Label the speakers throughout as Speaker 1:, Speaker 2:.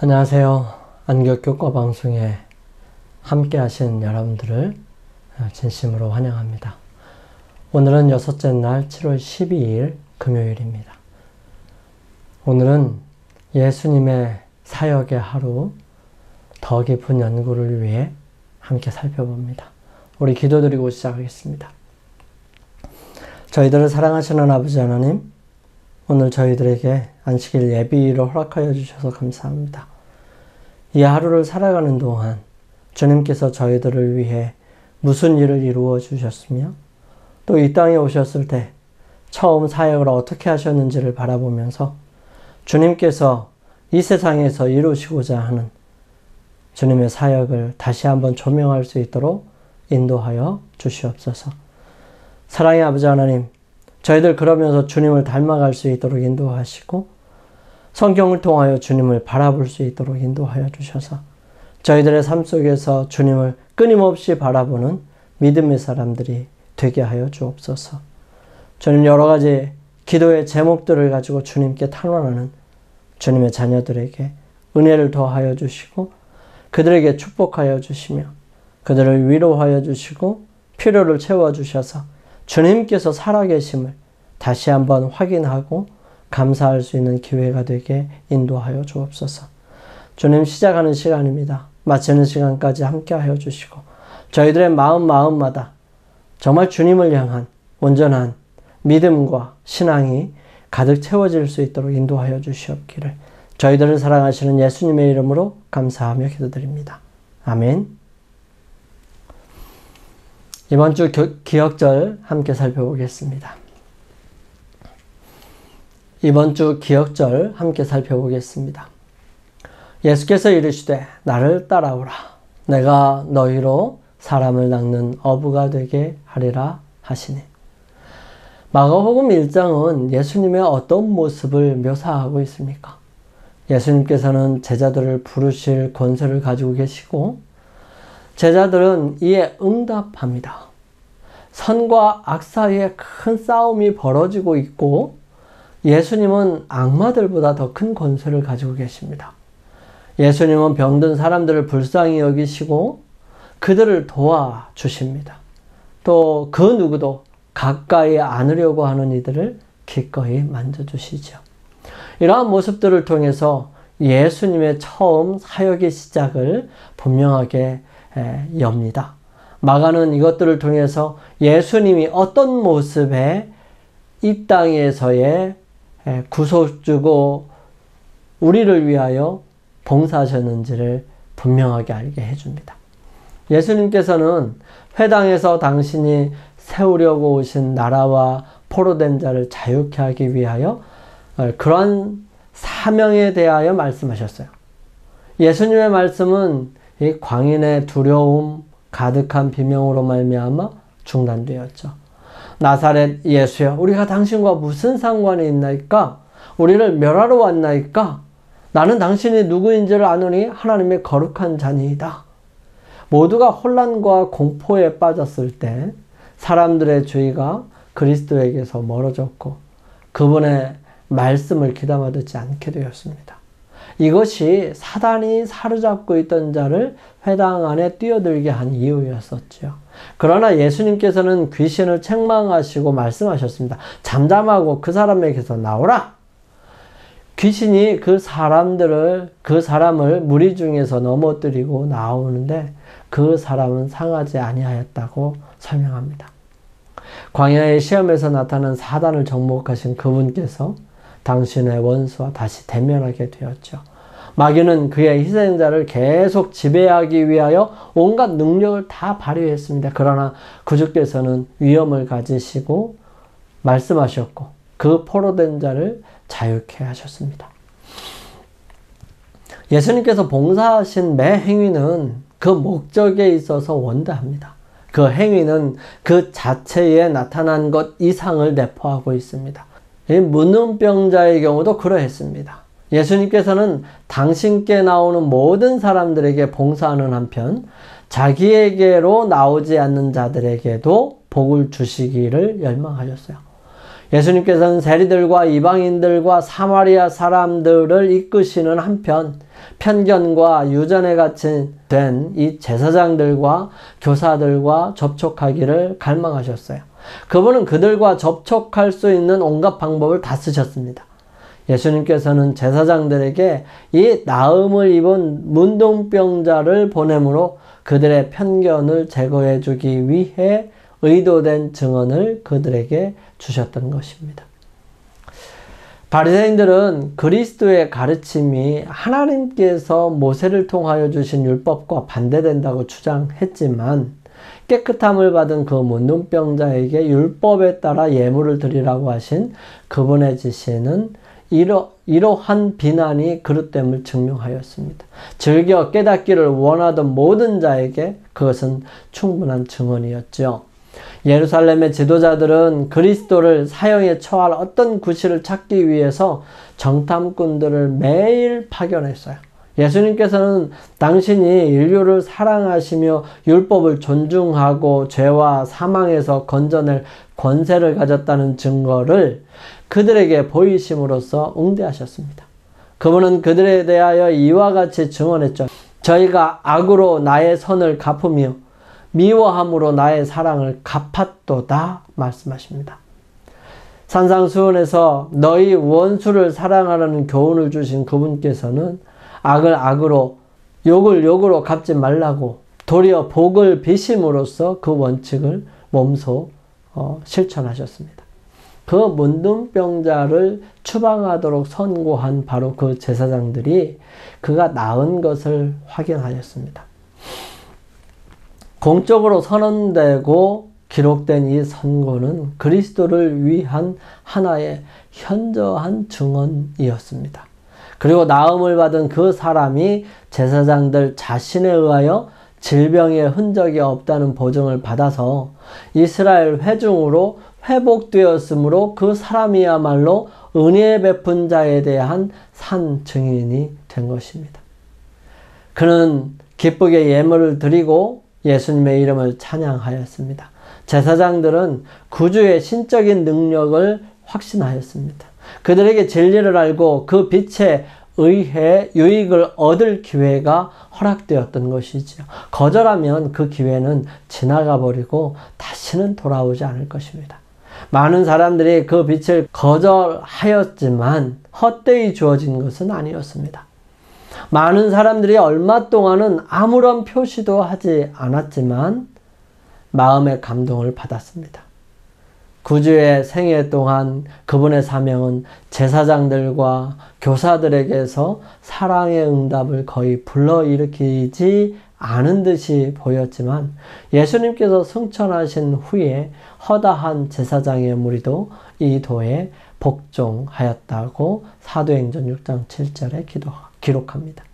Speaker 1: 안녕하세요. 안격교과 방송에 함께 하신 여러분들을 진심으로 환영합니다. 오늘은 여섯째 날 7월 12일 금요일입니다. 오늘은 예수님의 사역의 하루, 더 깊은 연구를 위해 함께 살펴봅니다. 우리 기도드리고 시작하겠습니다. 저희들을 사랑하시는 아버지 하나님, 오늘 저희들에게 안식일 예비일을 허락하여 주셔서 감사합니다. 이 하루를 살아가는 동안 주님께서 저희들을 위해 무슨 일을 이루어 주셨으며 또 이 땅에 오셨을 때 처음 사역을 어떻게 하셨는지를 바라보면서 주님께서 이 세상에서 이루시고자 하는 주님의 사역을 다시 한번 조명할 수 있도록 인도하여 주시옵소서. 사랑의 아버지 하나님, 저희들 그러면서 주님을 닮아갈 수 있도록 인도하시고 성경을 통하여 주님을 바라볼 수 있도록 인도하여 주셔서 저희들의 삶 속에서 주님을 끊임없이 바라보는 믿음의 사람들이 되게 하여 주옵소서. 주님, 여러 가지 기도의 제목들을 가지고 주님께 탄원하는 주님의 자녀들에게 은혜를 더하여 주시고 그들에게 축복하여 주시며 그들을 위로하여 주시고 필요를 채워주셔서 주님께서 살아계심을 다시 한번 확인하고 감사할 수 있는 기회가 되게 인도하여 주옵소서. 주님, 시작하는 시간입니다. 마치는 시간까지 함께하여 주시고 저희들의 마음마다 정말 주님을 향한 온전한 믿음과 신앙이 가득 채워질 수 있도록 인도하여 주시옵기를 저희들을 사랑하시는 예수님의 이름으로 감사하며 기도드립니다. 아멘. 이번 주 기억절 함께 살펴보겠습니다. 이번 주 기억절 함께 살펴보겠습니다. 예수께서 이르시되 나를 따라오라. 내가 너희로 사람을 낚는 어부가 되게 하리라 하시니. 마가복음 1장은 예수님의 어떤 모습을 묘사하고 있습니까? 예수님께서는 제자들을 부르실 권세를 가지고 계시고 제자들은 이에 응답합니다. 선과 악 사이에 큰 싸움이 벌어지고 있고 예수님은 악마들보다 더 큰 권세를 가지고 계십니다. 예수님은 병든 사람들을 불쌍히 여기시고 그들을 도와주십니다. 또 그 누구도 가까이 안으려고 하는 이들을 기꺼이 만져주시죠. 이러한 모습들을 통해서 예수님의 처음 사역의 시작을 분명하게 엽니다. 마가는 이것들을 통해서 예수님이 어떤 모습의 이 땅에서의 구속주고 우리를 위하여 봉사하셨는지를 분명하게 알게 해줍니다. 예수님께서는 회당에서 당신이 세우려고 오신 나라와 포로된 자를 자유케 하기 위하여 그러한 사명에 대하여 말씀하셨어요. 예수님의 말씀은 이 광인의 두려움 가득한 비명으로 말미암아 중단되었죠. 나사렛 예수여, 우리가 당신과 무슨 상관이 있나이까? 우리를 멸하러 왔나이까? 나는 당신이 누구인지를 아노니 하나님의 거룩한 자니이다. 모두가 혼란과 공포에 빠졌을 때 사람들의 주의가 그리스도에게서 멀어졌고 그분의 말씀을 귀담아 듣지 않게 되었습니다. 이것이 사단이 사로잡고 있던 자를 회당 안에 뛰어들게 한 이유였었죠. 그러나 예수님께서는 귀신을 책망하시고 말씀하셨습니다. 잠잠하고 그 사람에게서 나오라! 귀신이 그 사람을 무리 중에서 넘어뜨리고 나오는데 그 사람은 상하지 아니하였다고 설명합니다. 광야의 시험에서 나타난 사단을 정복하신 그분께서 당신의 원수와 다시 대면하게 되었죠. 마귀는 그의 희생자를 계속 지배하기 위하여 온갖 능력을 다 발휘했습니다. 그러나 구주께서는 위엄을 가지시고 말씀하셨고 그 포로된 자를 자유케 하셨습니다. 예수님께서 봉사하신 매 행위는 그 목적에 있어서 원대합니다. 그 행위는 그 자체에 나타난 것 이상을 내포하고 있습니다. 이 문둥병자의 경우도 그러했습니다. 예수님께서는 당신께 나오는 모든 사람들에게 봉사하는 한편 자기에게로 나오지 않는 자들에게도 복을 주시기를 열망하셨어요. 예수님께서는 세리들과 이방인들과 사마리아 사람들을 이끄시는 한편 편견과 유전에 갇힌 이 제사장들과 교사들과 접촉하기를 갈망하셨어요. 그분은 그들과 접촉할 수 있는 온갖 방법을 다 쓰셨습니다. 예수님께서는 제사장들에게 이 나음을 입은 문둥병자를 보내므로 그들의 편견을 제거해 주기 위해 의도된 증언을 그들에게 주셨던 것입니다. 바리새인들은 그리스도의 가르침이 하나님께서 모세를 통하여 주신 율법과 반대된다고 주장했지만 깨끗함을 받은 그 문둥병자에게 율법에 따라 예물을 드리라고 하신 그분의 지시는 이러한 비난이 그릇됨을 증명하였습니다. 즐겨 깨닫기를 원하던 모든 자에게 그것은 충분한 증언이었죠. 예루살렘의 지도자들은 그리스도를 사형에 처할 어떤 구실을 찾기 위해서 정탐꾼들을 매일 파견했어요. 예수님께서는 당신이 인류를 사랑하시며 율법을 존중하고 죄와 사망에서 건져낼 권세를 가졌다는 증거를 그들에게 보이심으로써 응대하셨습니다. 그분은 그들에 대하여 이와 같이 증언했죠. 저희가 악으로 나의 선을 갚으며 미워함으로 나의 사랑을 갚았도다 말씀하십니다. 산상수훈에서 너희 원수를 사랑하라는 교훈을 주신 그분께서는 악을 악으로 욕을 욕으로 갚지 말라고 도리어 복을 비심으로써 그 원칙을 몸소 실천하셨습니다. 그 문둥병자를 추방하도록 선고한 바로 그 제사장들이 그가 나은 것을 확인하였습니다. 공적으로 선언되고 기록된 이 선고는 그리스도를 위한 하나의 현저한 증언이었습니다. 그리고 나음을 받은 그 사람이 제사장들 자신에 의하여 질병의 흔적이 없다는 보증을 받아서 이스라엘 회중으로 회복되었으므로 그 사람이야말로 은혜 베푼 자에 대한 산 증인이 된 것입니다. 그는 기쁘게 예물을 드리고 예수님의 이름을 찬양하였습니다. 제사장들은 구주의 신적인 능력을 확신하였습니다. 그들에게 진리를 알고 그 빛에 의해 유익을 얻을 기회가 허락되었던 것이지요. 거절하면 그 기회는 지나가 버리고 다시는 돌아오지 않을 것입니다. 많은 사람들이 그 빛을 거절하였지만 헛되이 주어진 것은 아니었습니다. 많은 사람들이 얼마 동안은 아무런 표시도 하지 않았지만 마음의 감동을 받았습니다. 구주의 생애 동안 그분의 사명은 제사장들과 교사들에게서 사랑의 응답을 거의 불러일으키지 않은 듯이 보였지만 예수님께서 승천하신 후에 허다한 제사장의 무리도 이 도에 복종하였다고 사도행전 6장 7절에 기록합니다.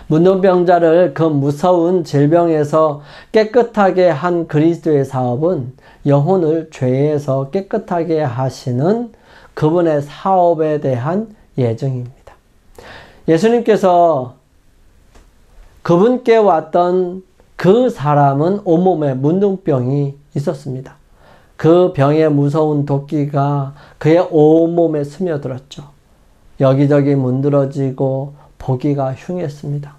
Speaker 1: 문둥병자를 그 무서운 질병에서 깨끗하게 한 그리스도의 사업은 영혼을 죄에서 깨끗하게 하시는 그분의 사업에 대한 예증입니다. 예수님께서 그분께 왔던 그 사람은 온몸에 문둥병이 있었습니다. 그 병의 무서운 도끼가 그의 온몸에 스며들었죠. 여기저기 문드러지고 보기가 흉했습니다.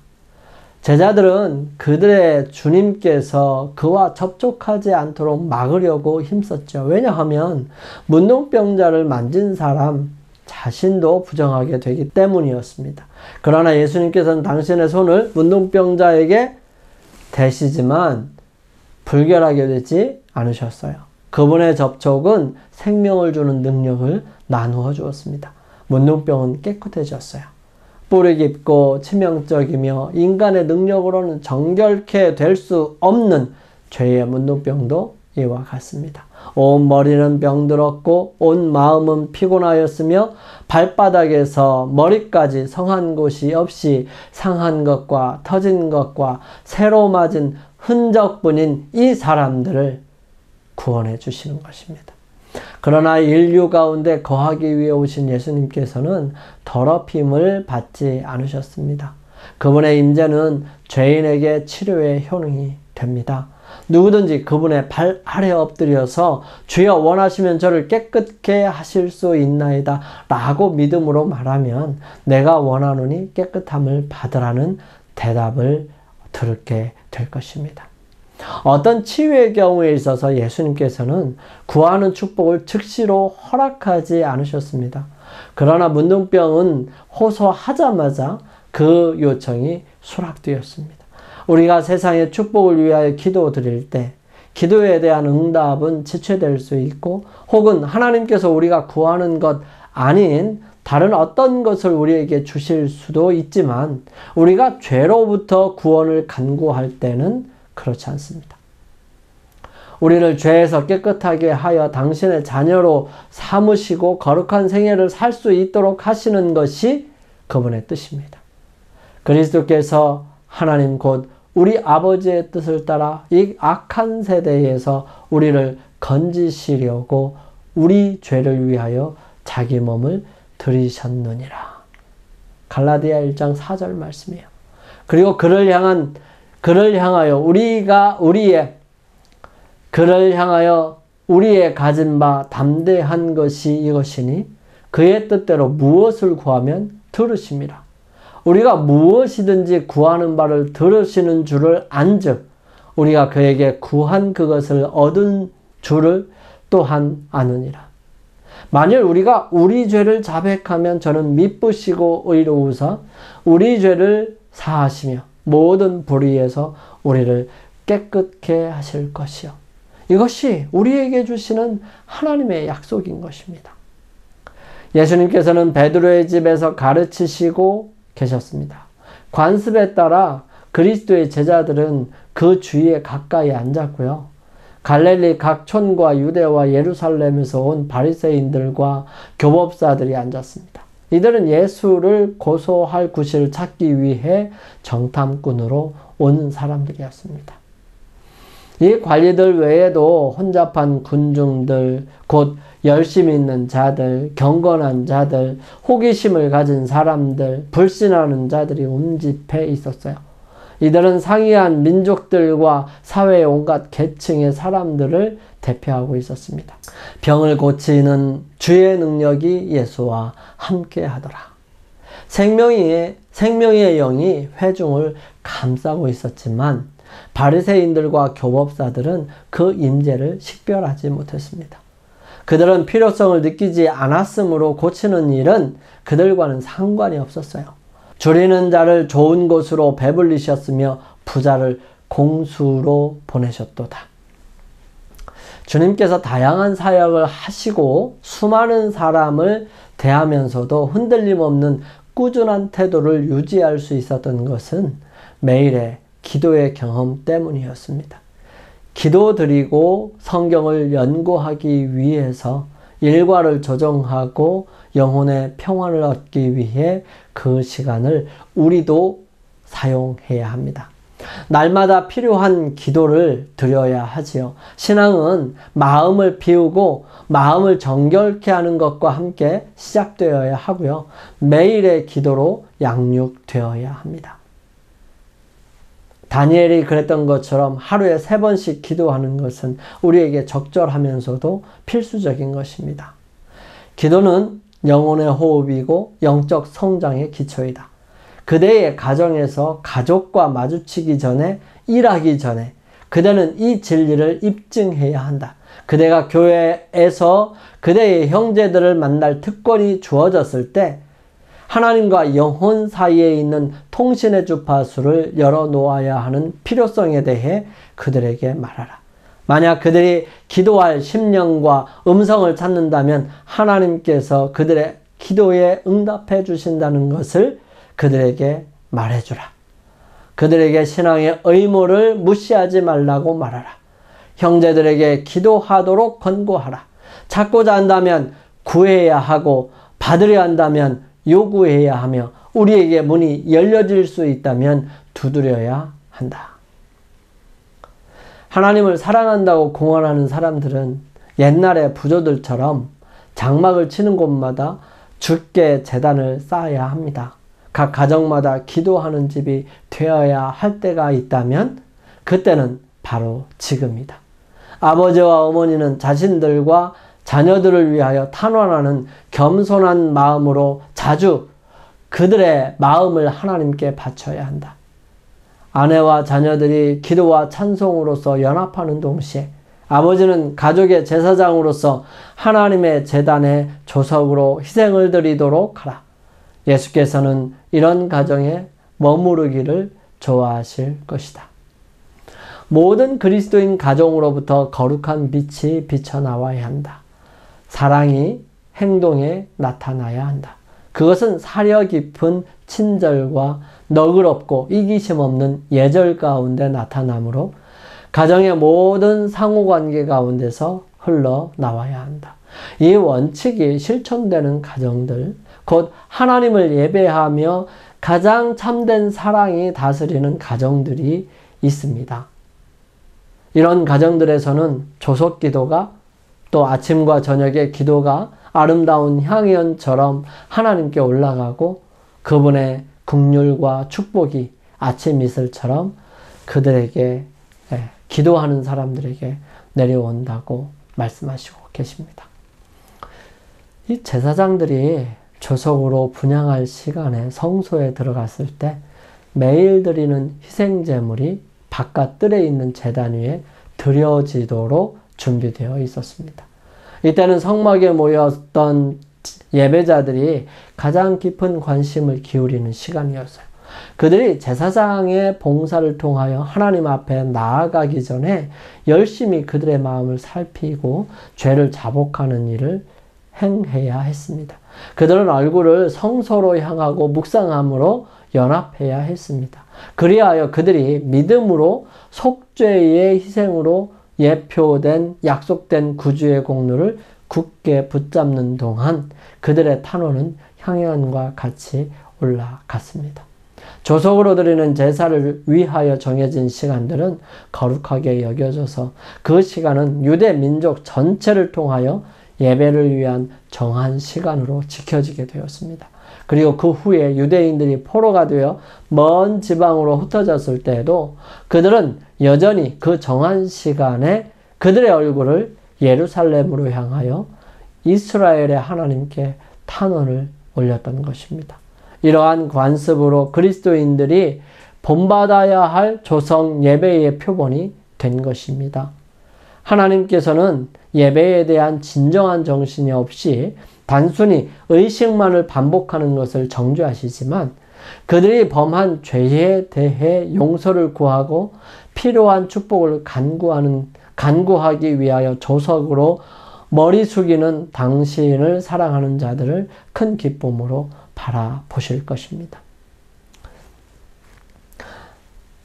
Speaker 1: 제자들은 그들의 주님께서 그와 접촉하지 않도록 막으려고 힘썼죠. 왜냐하면 문둥병자를 만진 사람 자신도 부정하게 되기 때문이었습니다. 그러나 예수님께서는 당신의 손을 문둥병자에게 대시지만 불결하게 되지 않으셨어요. 그분의 접촉은 생명을 주는 능력을 나누어 주었습니다. 문둥병은 깨끗해졌어요. 뿌리 깊고 치명적이며 인간의 능력으로는 정결케 될 수 없는 죄의 문둥병도 이와 같습니다. 온 머리는 병들었고 온 마음은 피곤하였으며 발바닥에서 머리까지 성한 곳이 없이 상한 것과 터진 것과 새로 맞은 흔적뿐인 이 사람들을 구원해 주시는 것입니다. 그러나 인류 가운데 거하기 위해 오신 예수님께서는 더럽힘을 받지 않으셨습니다. 그분의 임재는 죄인에게 치료의 효능이 됩니다. 누구든지 그분의 발 아래 엎드려서 주여 원하시면 저를 깨끗게 하실 수 있나이다 라고 믿음으로 말하면 내가 원하노니 깨끗함을 받으라는 대답을 들게 될 것입니다. 어떤 치유의 경우에 있어서 예수님께서는 구하는 축복을 즉시로 허락하지 않으셨습니다. 그러나 문둥병은 호소하자마자 그 요청이 수락되었습니다. 우리가 세상의 축복을 위하여 기도드릴 때 기도에 대한 응답은 지체될 수 있고 혹은 하나님께서 우리가 구하는 것 아닌 다른 어떤 것을 우리에게 주실 수도 있지만 우리가 죄로부터 구원을 간구할 때는 그렇지 않습니다. 우리를 죄에서 깨끗하게 하여 당신의 자녀로 삼으시고 거룩한 생애를 살 수 있도록 하시는 것이 그분의 뜻입니다. 그리스도께서 하나님 곧 우리 아버지의 뜻을 따라 이 악한 세대에서 우리를 건지시려고 우리 죄를 위하여 자기 몸을 들이셨느니라. 갈라디아 1장 4절 말씀이에요. 그리고 그를 향하여 우리의 가진 바 담대한 것이 이것이니 그의 뜻대로 무엇을 구하면 들으심이라. 우리가 무엇이든지 구하는 바를 들으시는 줄을 안즉 우리가 그에게 구한 그것을 얻은 줄을 또한 아느니라. 만일 우리가 우리 죄를 자백하면 저는 미쁘시고 의로우사 우리 죄를 사하시며 모든 불의에서 우리를 깨끗게 하실 것이요. 이것이 우리에게 주시는 하나님의 약속인 것입니다. 예수님께서는 베드로의 집에서 가르치시고 계셨습니다. 관습에 따라 그리스도의 제자들은 그 주위에 가까이 앉았고요. 갈릴리 각 촌과 유대와 예루살렘에서 온 바리새인들과 교법사들이 앉았습니다. 이들은 예수를 고소할 구실을 찾기 위해 정탐꾼으로 온 사람들이었습니다. 이 관리들 외에도 혼잡한 군중들, 곧 열심히 있는 자들, 경건한 자들, 호기심을 가진 사람들, 불신하는 자들이 운집해 있었어요. 이들은 상이한 민족들과 사회의 온갖 계층의 사람들을 대표하고 있었습니다. 병을 고치는 주의 능력이 예수와 함께 하더라. 생명의 영이 회중을 감싸고 있었지만 바리새인들과 교법사들은 그 임재를 식별하지 못했습니다. 그들은 필요성을 느끼지 않았으므로 고치는 일은 그들과는 상관이 없었어요. 줄이는 자를 좋은 곳으로 배불리셨으며 부자를 공수로 보내셨도다. 주님께서 다양한 사역을 하시고 수많은 사람을 대하면서도 흔들림 없는 꾸준한 태도를 유지할 수 있었던 것은 매일의 기도의 경험 때문이었습니다. 기도드리고 성경을 연구하기 위해서 일과를 조정하고 영혼의 평안을 얻기 위해 그 시간을 우리도 사용해야 합니다. 날마다 필요한 기도를 드려야 하지요. 신앙은 마음을 비우고 마음을 정결케 하는 것과 함께 시작되어야 하고요. 매일의 기도로 양육되어야 합니다. 다니엘이 그랬던 것처럼 하루에 3번씩 기도하는 것은 우리에게 적절하면서도 필수적인 것입니다. 기도는 영혼의 호흡이고 영적 성장의 기초이다. 그대의 가정에서 가족과 마주치기 전에, 일하기 전에 그대는 이 진리를 입증해야 한다. 그대가 교회에서 그대의 형제들을 만날 특권이 주어졌을 때 하나님과 영혼 사이에 있는 통신의 주파수를 열어놓아야 하는 필요성에 대해 그들에게 말하라. 만약 그들이 기도할 심령과 음성을 찾는다면 하나님께서 그들의 기도에 응답해 주신다는 것을 그들에게 말해주라. 그들에게 신앙의 의무를 무시하지 말라고 말하라. 형제들에게 기도하도록 권고하라. 찾고자 한다면 구해야 하고 받으려 한다면 요구해야 하며 우리에게 문이 열려질 수 있다면 두드려야 한다. 하나님을 사랑한다고 공언하는 사람들은 옛날의 부조들처럼 장막을 치는 곳마다 주께 제단을 쌓아야 합니다. 각 가정마다 기도하는 집이 되어야 할 때가 있다면 그때는 바로 지금이다. 아버지와 어머니는 자신들과 자녀들을 위하여 탄원하는 겸손한 마음으로 자주 그들의 마음을 하나님께 바쳐야 한다. 아내와 자녀들이 기도와 찬송으로서 연합하는 동시에 아버지는 가족의 제사장으로서 하나님의 제단의 조석으로 희생을 드리도록 하라. 예수께서는 이런 가정에 머무르기를 좋아하실 것이다. 모든 그리스도인 가정으로부터 거룩한 빛이 비쳐나와야 한다. 사랑이 행동에 나타나야 한다. 그것은 사려 깊은 친절과 너그럽고 이기심 없는 예절 가운데 나타나므로 가정의 모든 상호관계 가운데서 흘러나와야 한다. 이 원칙이 실천되는 가정들, 곧 하나님을 예배하며 가장 참된 사랑이 다스리는 가정들이 있습니다. 이런 가정들에서는 조석 기도가 또 아침과 저녁의 기도가 아름다운 향연처럼 하나님께 올라가고 그분의 긍휼과 축복이 아침 이슬처럼 그들에게 기도하는 사람들에게 내려온다고 말씀하시고 계십니다. 이 제사장들이 조석으로 분향할 시간에 성소에 들어갔을 때 매일 드리는 희생제물이 바깥 뜰에 있는 제단 위에 드려지도록 준비되어 있었습니다. 이때는 성막에 모였던 예배자들이 가장 깊은 관심을 기울이는 시간이었어요. 그들이 제사장의 봉사를 통하여 하나님 앞에 나아가기 전에 열심히 그들의 마음을 살피고 죄를 자복하는 일을 행해야 했습니다. 그들은 얼굴을 성소로 향하고 묵상함으로 연합해야 했습니다. 그리하여 그들이 믿음으로 속죄의 희생으로 예표된 약속된 구주의 공로를 굳게 붙잡는 동안 그들의 탄원은 향연과 같이 올라갔습니다. 조석으로 드리는 제사를 위하여 정해진 시간들은 거룩하게 여겨져서 그 시간은 유대 민족 전체를 통하여 예배를 위한 정한 시간으로 지켜지게 되었습니다. 그리고 그 후에 유대인들이 포로가 되어 먼 지방으로 흩어졌을 때에도 그들은 여전히 그 정한 시간에 그들의 얼굴을 예루살렘으로 향하여 이스라엘의 하나님께 탄원을 올렸던 것입니다. 이러한 관습으로 그리스도인들이 본받아야 할 조성 예배의 표본이 된 것입니다. 하나님께서는 예배에 대한 진정한 정신이 없이 단순히 의식만을 반복하는 것을 정죄하시지만 그들이 범한 죄에 대해 용서를 구하고 필요한 축복을 간구하기 위하여 조석으로 머리 숙이는 당신을 사랑하는 자들을 큰 기쁨으로 바라보실 것입니다.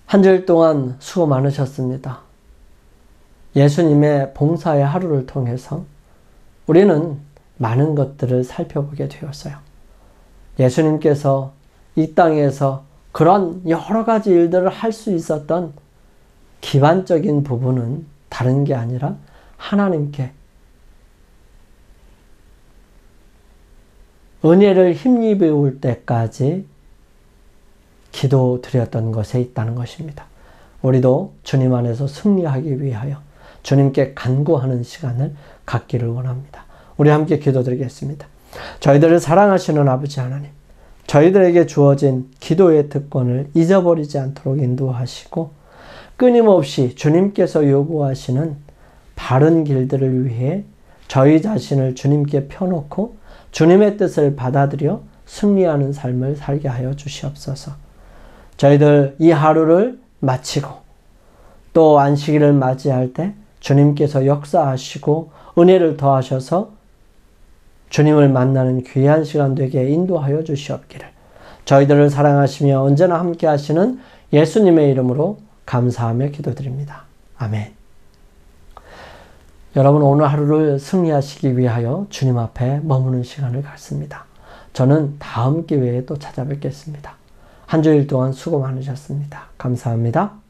Speaker 1: 한 주일 동안 수고 많으셨습니다. 예수님의 봉사의 하루를 통해서 우리는 많은 것들을 살펴보게 되었어요. 예수님께서 이 땅에서 그런 여러 가지 일들을 할 수 있었던 기반적인 부분은 다른 게 아니라 하나님께 은혜를 힘입을 때까지 기도드렸던 것에 있다는 것입니다. 우리도 주님 안에서 승리하기 위하여 주님께 간구하는 시간을 갖기를 원합니다. 우리 함께 기도드리겠습니다. 저희들을 사랑하시는 아버지 하나님, 저희들에게 주어진 기도의 특권을 잊어버리지 않도록 인도하시고 끊임없이 주님께서 요구하시는 바른 길들을 위해 저희 자신을 주님께 펴놓고 주님의 뜻을 받아들여 승리하는 삶을 살게 하여 주시옵소서. 저희들 이 하루를 마치고 또 안식일을 맞이할 때 주님께서 역사하시고 은혜를 더하셔서 주님을 만나는 귀한 시간 되게 인도하여 주시옵기를 저희들을 사랑하시며 언제나 함께 하시는 예수님의 이름으로 감사하며 기도드립니다. 아멘. 여러분 오늘 하루를 승리하시기 위하여 주님 앞에 머무는 시간을 갖습니다. 저는 다음 기회에 또 찾아뵙겠습니다. 한 주일 동안 수고 많으셨습니다. 감사합니다.